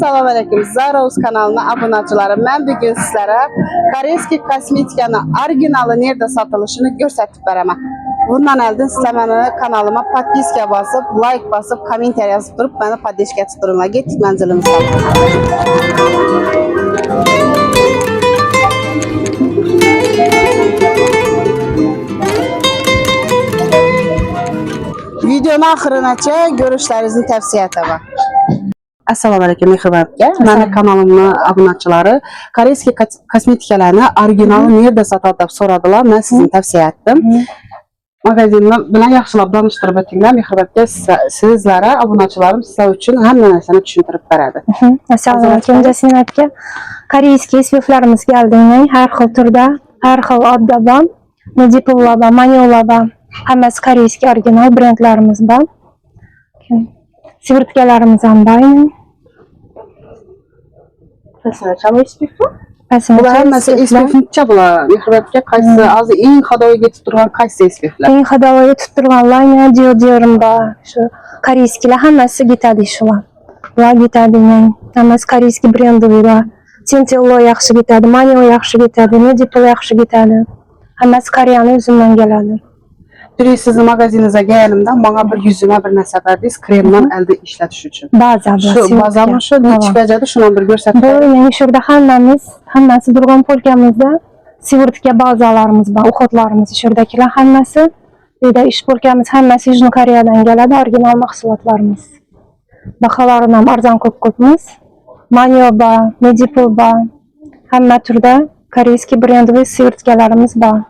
Assalamu alaikum. Zaros kanalına abunəçilərim. Mən bugün sizlərə Koreyski kosmetikanın orijinalı nerede satılışını göstərib verəm. Bundan əldən sizlər mənə kanalıma podpiska basıb, like basıb, kommenter yazıb durub mənə podpiska tutturunlar. Getdik mənzilimizə. Videonun axırınaca görüşlərinizi təvsiyə edəm. Assalamu alaikum, mehribanlıqlar. Mənim kanalımın abunəçiləri Koreyski kosmetikalarını orijinalı nerede satılıb soradılar. Mən sizin təvsiyə etdim. Mağazinlə bilən yaxşılab danışdırıb ötürlər. Mehribanlıqlar sizlərə, abunəçilərim sizlər üçün həm mənəsəni düşündürüb verədi. Assalamu alaikum, Cəsinətə. Koreyski SPF-lərimiz gəldiyi hər xil türdə, hər xil adda var. Medipullar var, Maniolar var. Həmməsi Koreyski orijinal brendlərimiz var. Sivırtkalarımızdan bayın. Təsəvvür çabı SPF-i? Bu həmməsi SPF-in çabılar. Mehribanlıqlar qaysı azı en xadavaya getib qaysı SPF-lər? En xadavaya tutturğanlar nə diyorum da. Şu Koreyskilər həmməsi getədi şular. Bunlar getədi. Həmməsi Koreyski brendlər. Tintello yaxşı getədi, Manio yaxşı getədi, Medipul yaxşı getədi. Həmməsi Koreyanın özündən gələdi. Biri sizin mağazinizə gəlimdən bana bir yüzümə bir nəsə verdiniz kremdən əldə işlətiş üçün. Baza şu bazamı şu neçə şuna bir göstərək. Bu şurada həmməsi durğan polkamızda sivırtka bazalarımız var, uxotlarımız şuradakılar həmməsi. Bir də iş polkamız həmməsi Južno Koreyadan gələdi, orijinal məhsullatlarımız. Baxalarından arzan kopumuz, Manio var, Medipul var. Həmmə türdə Koreyski brendli sivırtkalarımız var.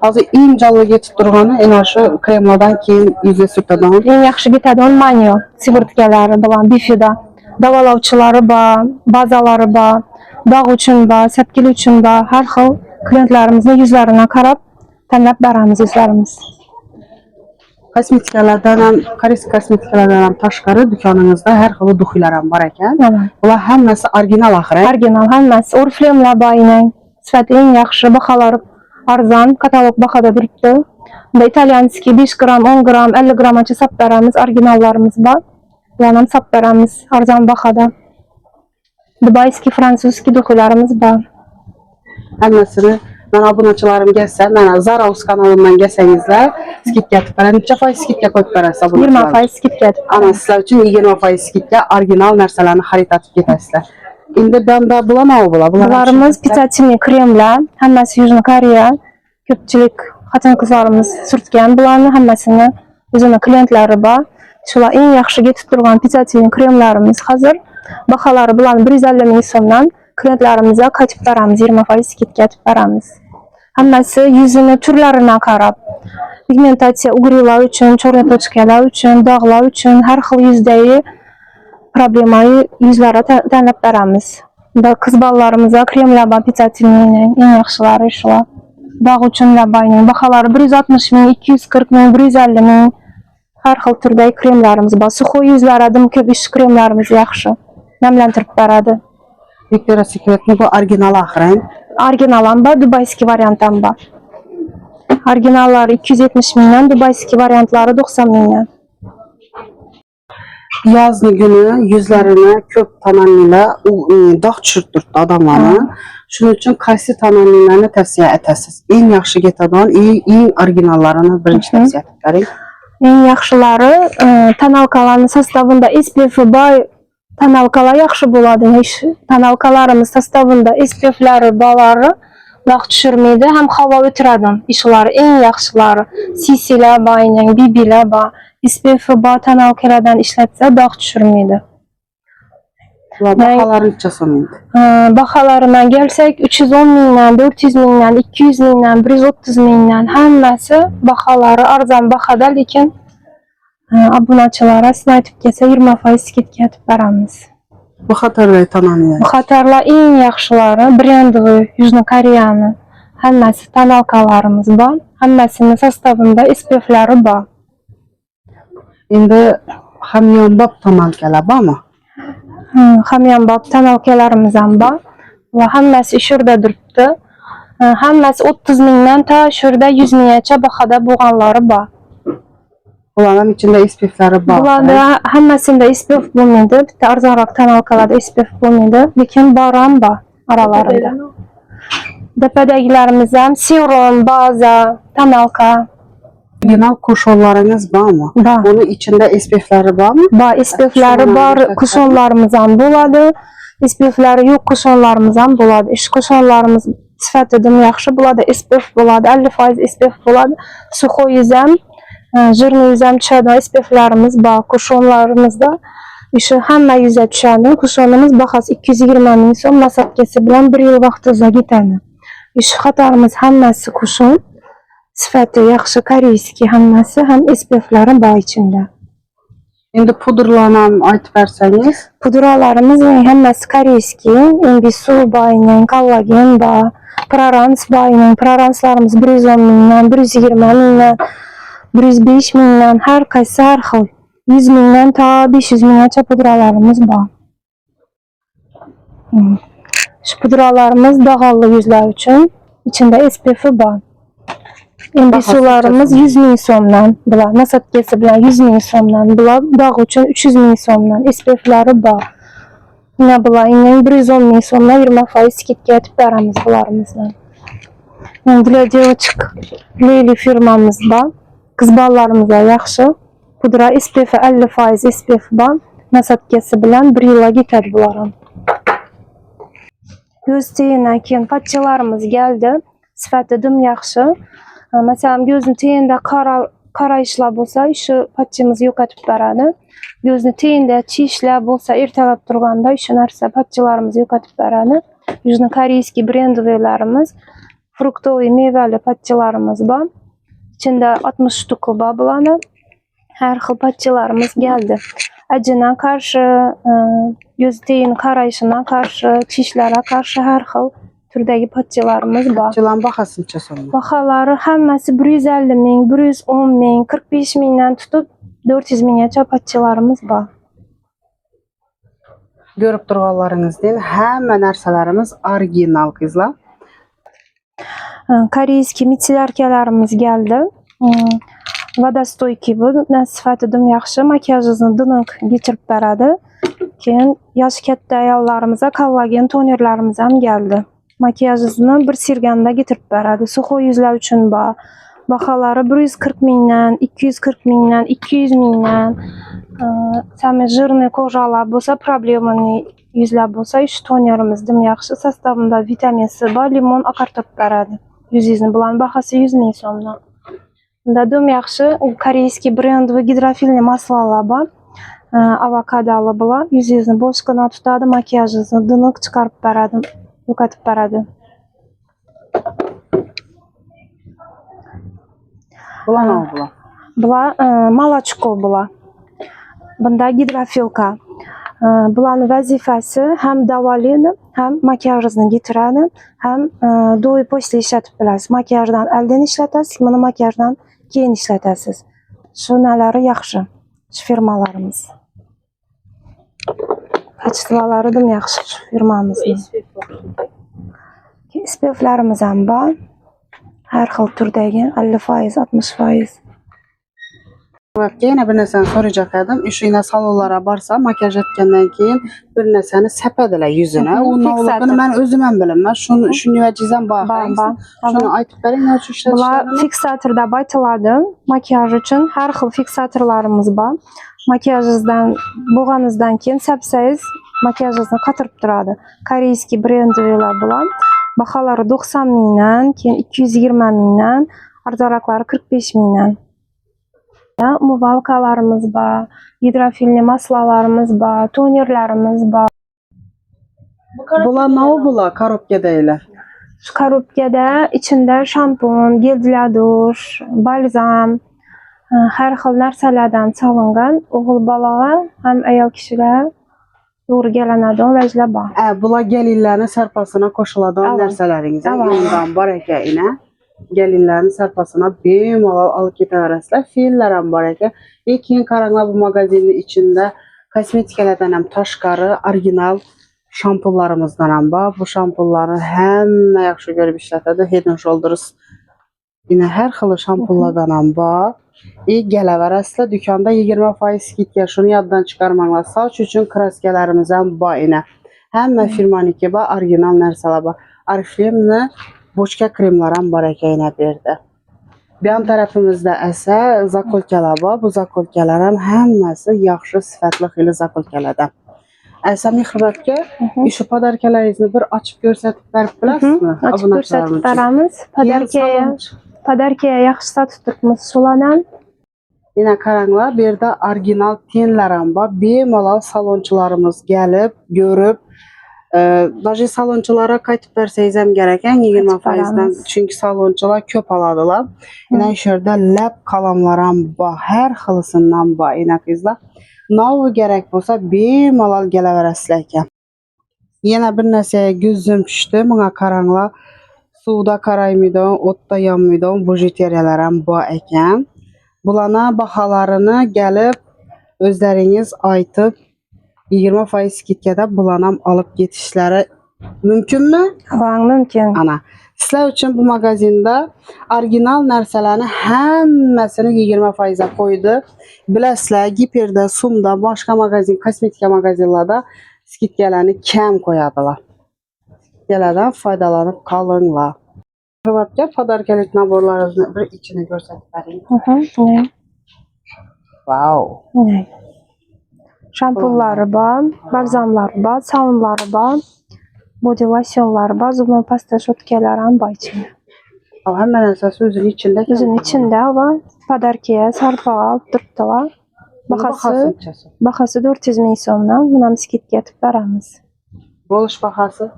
Azı en canlı getib durğanı en aşı kremlardan keyin yüzə sürtədən. En yaxşı getədi Manio sivırtkaları bulan Bifida. Davalavçıları var, bazaları var, dağ üçün var, səpkili üçün var. Hər xil klientlərimizin yüzlərinə qarab təmləb bərəmiz yüzlərimiz. Kosmetikalardan, Koreyski kosmetikalardan taşqarı dükkanınızda hər xil duxularım var ikən. Bunlar həmməsi orijinal axırı. Orijinal həmməsi Oriflame bayla. Sifəti en yaxşı, baxaları arzan, katalog baxada durubdu. Bunda İtalyanski 5 gram, 10 gram, 50 gramaçı saplarımız, orijinallarımız var. Yanım saplarımız arzan baxada. Dubayski, Fransuski duxularımız var. Həmməsini mən abunəçilərim gəlsə, mənə Zaros kanalından gəlsənizlər, skit gəlib verən. Neçə faiz skit qoyub verəsə abunəçilərim? 20% skit gəlib. Ana sizlər üçün 20% skitlə orijinal nərsələrini xarid edib gedəsizlər. İndi bəndə bulamaq ola. Bunlarımız pitachini kremlər, həmməsi Južno Koreya. Köpçülük xatın qızlarımız sürtkən bulanı, həmməsini özünə klientləri var. Şula en yaxşı getib durğan pitachini kremlərimiz hazır. Baxaları bulanı 150 min sondan klientlərimizə qaçıb verəmiz, 20% skit gəlib verəmiz. Həmməsi yüzünü türlərinə qarab. Pigmentasiya uğrilar üçün, çorya toçkalar üçün, dağlar üçün, hər xil yüzdəyi problemayı yüzlərə tənləb verəmiz. Qız ballarımıza kremlər var, pitachini en yaxşıları şular. Dağ üçün ləbayla. Baxaları 160 min, 240 min, 150 min. Hər xil türdə kremlərimiz var. Suxu yüzlərə köp iş kremlərimiz yaxşı. Nəmləndirib verədi. Victoria's Secret'in bu orijinal axırın. Orijinalan var, Dubayski variantdan var. Orijinalları 270 mindən, Dubayski variantları 90 mindən. Yazlı günü yüzlərinə köp tananıyla dağ çürtdürdü adamların. Şunun üçün qaysı tananiylərini təvsiyə etəsiz? En yaxşı getadan, en orijinallarını birinci təvsiyə etərik. En yaxşıları tanalkaların sastavında SPF var. Tanalkalar yaxşı buladı. Tanalkalarımız sastavında SPF-ləri, baları dağ düşürməydi. Həm hava ötürədən işləri en yaxşıları. CC-lər bayla, BB-lər var. SPF-i var, tanalkalardan işlətsə dağ düşürməydi. Baxaların neçə sonuydu? Baxalarına gəlsək 310 mindən, 400 mindən, 200 mindən, 130 mindən həmməsi baxaları arzan baxada, lakin abunəçilərə sinaytib gəlsə 20% skit gəlib verəmiz. Bu xatarlı tananiyyə? Bu xatarlar en yaxşıları brendli Južno Koreyanın həmməsi tanalkalarımız var. Həmməsinin sastavında SPF-ləri var. İndi hamyonbab tanalkalar var mı? Hamyonbab tanalkalarımızdan var. Həmməsi şurada durubdu. Həmməsi 30 mindən ta şurada 100 minnəcə baxada buğanları var. Bunların içinde SPF-ləri var. Bunlarda hammasında SPF bulmaydı. Bir de arzanroq tonalkalarda SPF bulmaydı. Lekin baran var aralarında. Tepədagilərimiz ham serum, baza, tonalka. Orijinal kuşonlarınız var mı? Var. Bunun içinde SPF-ləri var mı? Var, SPF-ləri var, kuşonlarımız ham buladı. SPF-ləri yox, kuşonlarımız ham buladı. Kuşonlarımız sifətidim yaxşı buladı, SPF buladı, 50% SPF buladı. Suxo yüzəm, jırlı yüzəm düşədən SPF-lərimiz var, kuşonlarımızda. Həmmə yüzə düşədən, kuşonumuz baxas 220 min son nasatkəsi bilən 1 il vaxtınıza getəni. Xatarımız həmməsi kuşon, sifəti yaxşı, koreyski həmməsi, həm SPF-lərin var içində. İndi pudurlanan aytıb versəniz. Pudralarımız həmməsi koreyski, Imbisul bayının, kollagen var, Prarans bayının, Praranslarımız 110 mindən, 120 mindən, 105 mindən, hər qaysı hər xil. 100 mindən ta 500 mindən pudralarımız var. Şu pudralarımız dağallı yüzlər üçün, içində SPF-i var. Imbisullarımız 100 min somdan, bunlar nasatkəsi bilən 100 min somdan, bunlar dağ üçün 300 min somdan, SPF-ləri var. Yine bunlar 110 min somdan 20% skidkə etib bərəmiz bunlarımızdan. Для девочек Leyli firmamız var. Qız ballarımıza yaxşı. Pudra SPF 50% SPF var. Nasatkəsi bilən 1 yıla getər bunların. Göz teyindən keyin patçalarımız gəldi. Sifətidim yaxşı. Məsələn, gözün teyində qara işlər olsa, şu patçamızı yox etib bərədi. Gözün teyində çiy işlər olsa, ertələb durğanda şu nərsə patçalarımızı yox etib bərədi. Yüzünü koreyski brendovlarımız, fruktovi meyvəli patçalarımız var. İçində 60 ştuku var bulanı. Hər xil patçalarımız gəldi. Acına qarşı, göz teyin qarayışına qarşı, çişlərə qarşı hər xil türdəki patçalarımız var. Patçalan baxasınca sonra. Baxaları həmməsi 150 min, 110 min, 45 mindən tutub 400 minə patçalarımız var. Görüb durğanlarınız deyil, həmmə nərsələrimiz orijinal qızlar. Koreyski mitsilərkələrimiz gəldi. Vodostoyki bu, sifətidim yaxşı, makyajınızı dınıq geçirib bərədi. Keyin yaş kətdə ayallarımıza kollagen tonerlərimiz ham gəldi. Makyajınızı bir sirganda getirib bərədi. Suxo yüzlər üçün var. Baxaları 140 mindən, 240 mindən, 200 mindən. Sami jırlı kojalar bolsa, problemli yüzlər bolsa, iş tonerimizdim yaxşı. Sastavında vitamin C var, limon akartıb bərədi. Yüzünü bulan baxası 100 min somdan. Dadım yaxşı, koreyski brendli gidrofilli maslalar var. Avokadalı bular. Yüzünü boşqana tutadı, makyajınızı dınıq çıxarıb bərədi. Yox etib bərədi. Bula nə oldular? Bula malaçko bula. Bunda gidrofilka. Bulanın vəzifəsi həm davalayır, həm makyajını getirədir, həm doyu posli işlətib biləsiz. Makyajdan əldən işlətəsiz, bunu makyajdan keyin işlətəsiz. Şu nələri yaxşı, şu firmalarımız. Kaçtıvaları da yaxşı şu firmamızın. SPF-lərimiz həm var. Hər xil türdəki 50%, 60%. Yenə bir nəsəni soracaq edim. Yine salonlara barsa, makyaj etkəndən keyin bir nəsəni səpədələ yüzünə. O nağlıqını mən özümən biləm. Şunu nüvəcizən baxayım. Şunu aytıb bəri, nə üçün işlətişlərimi? Bunlar fiksatorda baytıladı. Makyaj üçün hər xil fiksatorlarımız var. Makyajınızdan, boğanızdan keyin səpsəyiz, makyajınızı qatırıb duradı. Koreyski brendovlar bular. Baxaları 90 mindən, keyin 220 mindən, arzaraqları 45 mindən. Muvalkalarımız var, hidrofilli maslalarımız var, tonerlərimiz var. Bunlar nə oldular korobkədə elə? Şu korobkədə içində şampun, gel-duş, balzam, hər xil nərsələrdən çalınğan oğul balağa, həm əyal kişilər doğru gələnədən vəclə var. Bunlar gəlinlərin sərpasına qoşuladan nərsələrinizə, yenidən barəkə ilə. Gəlinlərin sərpasına bemalal alıp getənərəslər. Fiyillərəm var ki, ilkin Karanla bu mağazinin içində kosmetikalardan həm taşqarı, orijinal şampunlarımızdan var. Bu şampunları həmmə yaxşı görüb işlətədir. Head & Shoulders yine hər xil şampunlardan var. Gələvərəslə dükanda 20% skidka. Şunu yaddan çıxarmaqla. Saç üçün kraskələrimizdən bayına. Həmmə firmaniki ba, orijinal nərsələ ba. Ariflemlə boçka kremlərin barakəyinə verdi. Bir yan tərəfimizdə əsə zakolkələr var. Bu zakolkələrin həmməsi yaxşı sifətli xili zakolkələrdən. Əsə mixribətə işi padarkələrinizi bir açıb görsətib verib bilərsiniz? Açıb görsətib verəmiz. Padarkaya yaxşı satışdırmız sulanan. Yine karanlığa bir de orijinal tenlərim var. Bemalal salonçularımız gəlib, görüb, daşı salonçulara qayıtıb versəyizəm gərəkən 20%'dən. Çünki salonçular köp aladılar. Yine şurada ləb kalamlaram var, hər xılısından var. Yine qızlar, navu gərək olsa bemalal gələvərəsləkən. Yine bir nəsəyə gözüm düşdü. Buna karanlığa suda karaymıdan, otda yanmıdan bujiteriyalarım var ekən. Bulana bahalarını gəlib özləriniz aytıb 20% skidkədə bulanam alıb getişləri mümkünmü? Mümkün. Ana. Sizlər üçün bu mağazində orijinal nərsələrini həmməsini 20%-ə qoydu. Biləsizlər, Giperdə, Sumda, başqa mağazin, kosmetika mağazinlərdə skidkələrini kəm qoyadılar. Skidkələrdən faydalanıb qalınlar. Gel padarkelik naborlarınızın bir içini görsətib vereyim. Wow. Şampulları var, balzamları var, salonları var, body losyonları var, zubla pasta şotkeleri var içinde. Hemen əsası üzünün içində. Üzünün içində var. Padarkaya sarpa durdular. Baxası 400 min somdan buna skidka etib verəmiz. Boluş baxası?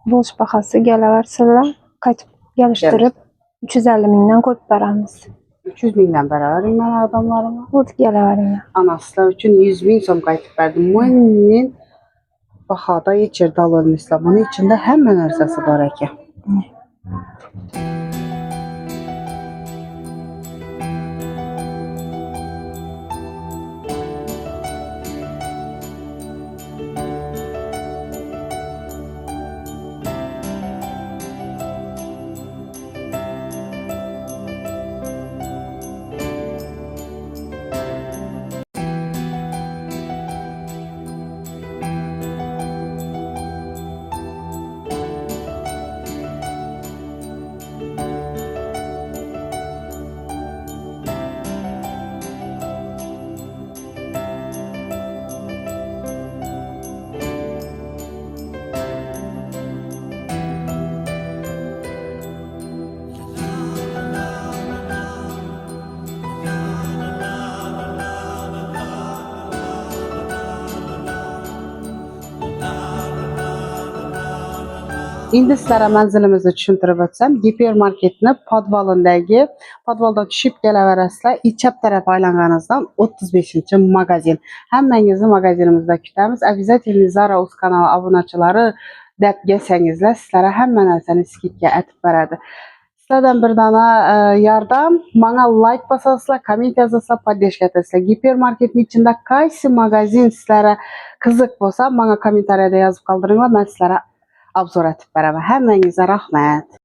Boluş baxası gələvərsələr, qayıtıb gəlişdirib 350 mindən qoyub verəmiz. 300 mindən bərabər mən adamlarıma. Qoyub gələvərinə. Anasılar üçün 100 min som qayıtıb verdim. Müəyyinin baxada içirdə alınmışlar. Bunun içində həmmən ərsəsi var əki. İndi sizlərə mənzilimizi düşündürüb ötsəm, Gipermarketini podvaldan düşüb gələvərəslə içəb tərəf aylanğanızdan 35-ci mağazin. Həmməngizi mağazinimizdə kütəmiz. Əvizət Zara Uz kanalı abunəçiləri dəb gəlsənizlə sizlərə həmmən əlsəni skidkə ətib verədi. Sizlərdən bir dana yardım, bana like basasınızla, komment yazasınızla, poddeşk etəsiniz. Gipermarketin içində qaysı mağazin sizlərə qızıq olsa, bana kommentariyada yazıb qaldırınlar, mən sizlərə abzor etib verəm. Həmmənizə rəhmət.